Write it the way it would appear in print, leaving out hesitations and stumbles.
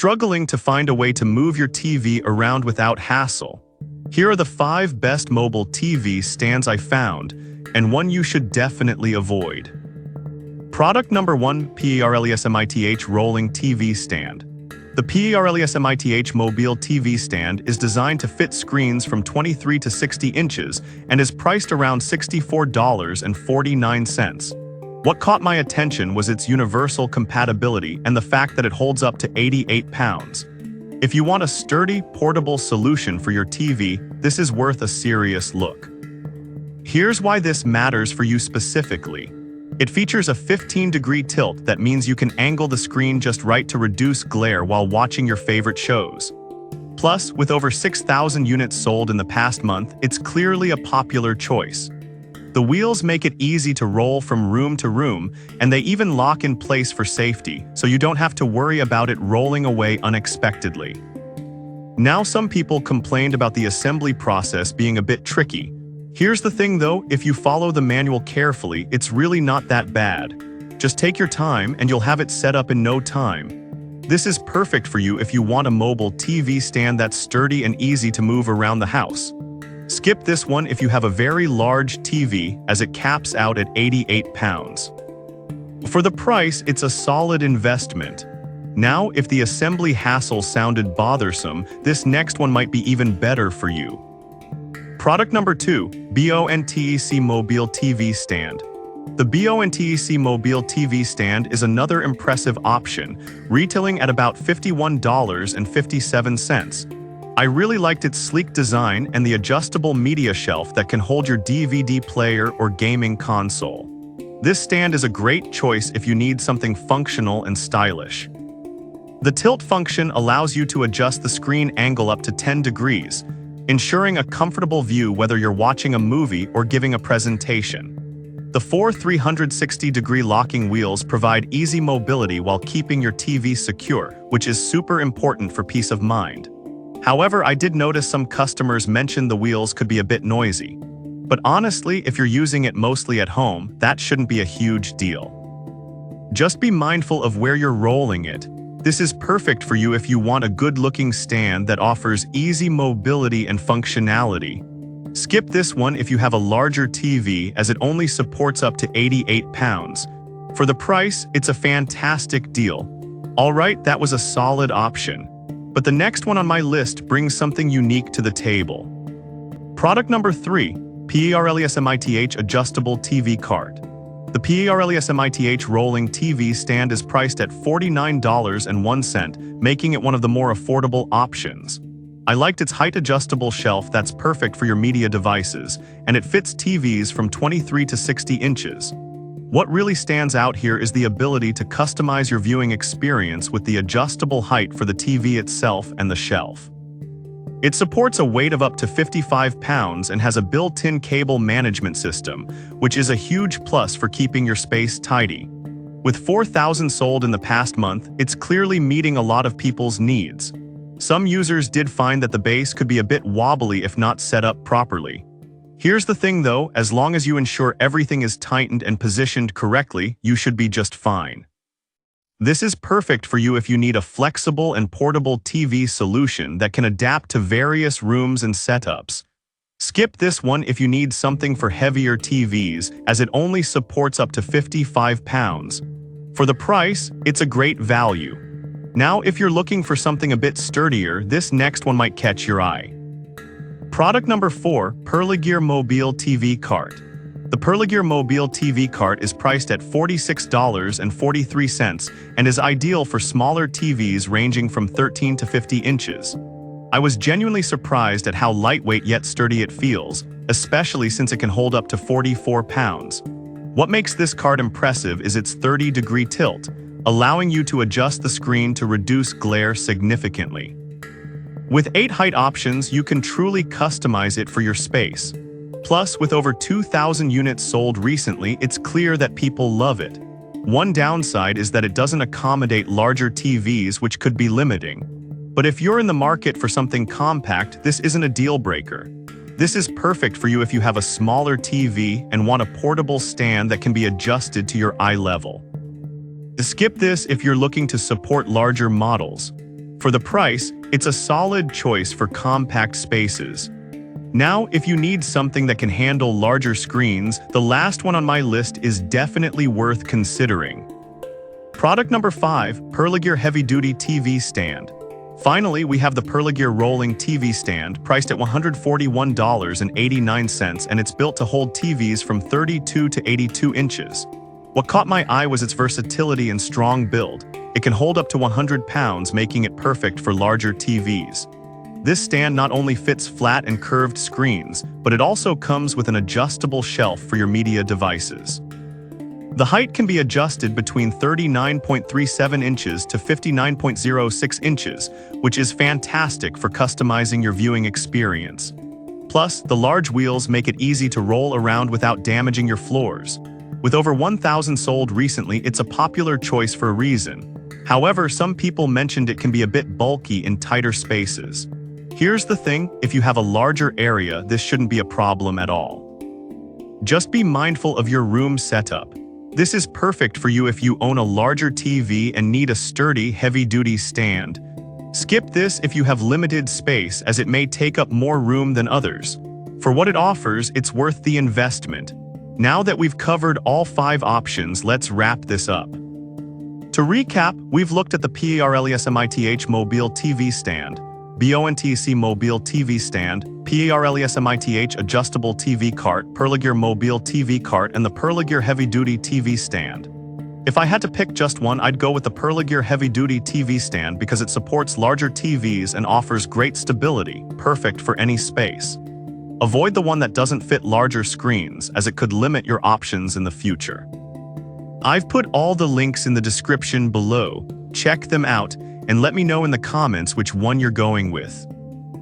Struggling to find a way to move your TV around without hassle? Here are the 5 best mobile TV stands I found, and one you should definitely avoid. Product number 1, PERLESMITH Rolling TV Stand. The PERLESMITH Mobile TV Stand is designed to fit screens from 23 to 60 inches and is priced around $64.49. What caught my attention was its universal compatibility and the fact that it holds up to 88 pounds. If you want a sturdy, portable solution for your TV, this is worth a serious look. Here's why this matters for you specifically. It features a 15-degree tilt that means you can angle the screen just right to reduce glare while watching your favorite shows. Plus, with over 6,000 units sold in the past month, it's clearly a popular choice. The wheels make it easy to roll from room to room, and they even lock in place for safety, so you don't have to worry about it rolling away unexpectedly. Now, some people complained about the assembly process being a bit tricky. Here's the thing though, if you follow the manual carefully, it's really not that bad. Just take your time and you'll have it set up in no time. This is perfect for you if you want a mobile TV stand that's sturdy and easy to move around the house. Skip this one if you have a very large TV, as it caps out at 88 pounds. For the price, it's a solid investment. Now, if the assembly hassle sounded bothersome, this next one might be even better for you. Product number 2, BONTEC Mobile TV Stand. The BONTEC Mobile TV Stand is another impressive option, retailing at about $51.57. I really liked its sleek design and the adjustable media shelf that can hold your DVD player or gaming console. This stand is a great choice if you need something functional and stylish. The tilt function allows you to adjust the screen angle up to 10 degrees, ensuring a comfortable view whether you're watching a movie or giving a presentation. The 4 360-degree locking wheels provide easy mobility while keeping your TV secure, which is super important for peace of mind. However, I did notice some customers mention the wheels could be a bit noisy. But honestly, if you're using it mostly at home, that shouldn't be a huge deal. Just be mindful of where you're rolling it. This is perfect for you if you want a good-looking stand that offers easy mobility and functionality. Skip this one if you have a larger TV, as it only supports up to 88 pounds. For the price, it's a fantastic deal. Alright, that was a solid option. But the next one on my list brings something unique to the table. Product number 3, PERLESMITH Adjustable TV Cart. The PERLESMITH Rolling TV Stand is priced at $49.01, making it one of the more affordable options. I liked its height-adjustable shelf that's perfect for your media devices, and it fits TVs from 23 to 60 inches. What really stands out here is the ability to customize your viewing experience with the adjustable height for the TV itself and the shelf. It supports a weight of up to 55 pounds and has a built-in cable management system, which is a huge plus for keeping your space tidy. With 4,000 sold in the past month, it's clearly meeting a lot of people's needs. Some users did find that the base could be a bit wobbly if not set up properly. Here's the thing though, as long as you ensure everything is tightened and positioned correctly, you should be just fine. This is perfect for you if you need a flexible and portable TV solution that can adapt to various rooms and setups. Skip this one if you need something for heavier TVs, as it only supports up to 55 pounds. For the price, it's a great value. Now, if you're looking for something a bit sturdier, this next one might catch your eye. Product number 4, Perlegear Mobile TV Cart. The Perlegear Mobile TV Cart is priced at $46.43 and is ideal for smaller TVs ranging from 13 to 50 inches. I was genuinely surprised at how lightweight yet sturdy it feels, especially since it can hold up to 44 pounds. What makes this cart impressive is its 30-degree tilt, allowing you to adjust the screen to reduce glare significantly. With 8 height options, you can truly customize it for your space. Plus, with over 2,000 units sold recently, it's clear that people love it. One downside is that it doesn't accommodate larger TVs, which could be limiting. But if you're in the market for something compact, this isn't a deal breaker. This is perfect for you if you have a smaller TV and want a portable stand that can be adjusted to your eye level. Skip this if you're looking to support larger models. For the price, it's a solid choice for compact spaces. Now, if you need something that can handle larger screens, the last one on my list is definitely worth considering. Product number 5, Perligear Heavy Duty TV Stand. Finally, we have the Perligear Rolling TV Stand, priced at $141.89, and it's built to hold TVs from 32 to 82 inches. What caught my eye was its versatility and strong build. It can hold up to 100 pounds, making it perfect for larger TVs. This stand not only fits flat and curved screens, but it also comes with an adjustable shelf for your media devices. The height can be adjusted between 39.37 inches to 59.06 inches, which is fantastic for customizing your viewing experience. Plus, the large wheels make it easy to roll around without damaging your floors. With over 1,000 sold recently, it's a popular choice for a reason. However, some people mentioned it can be a bit bulky in tighter spaces. Here's the thing, if you have a larger area, this shouldn't be a problem at all. Just be mindful of your room setup. This is perfect for you if you own a larger TV and need a sturdy, heavy-duty stand. Skip this if you have limited space, as it may take up more room than others. For what it offers, it's worth the investment. Now that we've covered all 5 options, let's wrap this up. To recap, we've looked at the PARLESMITH Mobile TV Stand, BONTC Mobile TV Stand, PARLESMITH Adjustable TV Cart, Perligear Mobile TV Cart, and the Perligear Heavy Duty TV Stand. If I had to pick just one, I'd go with the Perligear Heavy Duty TV Stand because it supports larger TVs and offers great stability, perfect for any space. Avoid the one that doesn't fit larger screens, as it could limit your options in the future. I've put all the links in the description below. Check them out and let me know in the comments which one you're going with.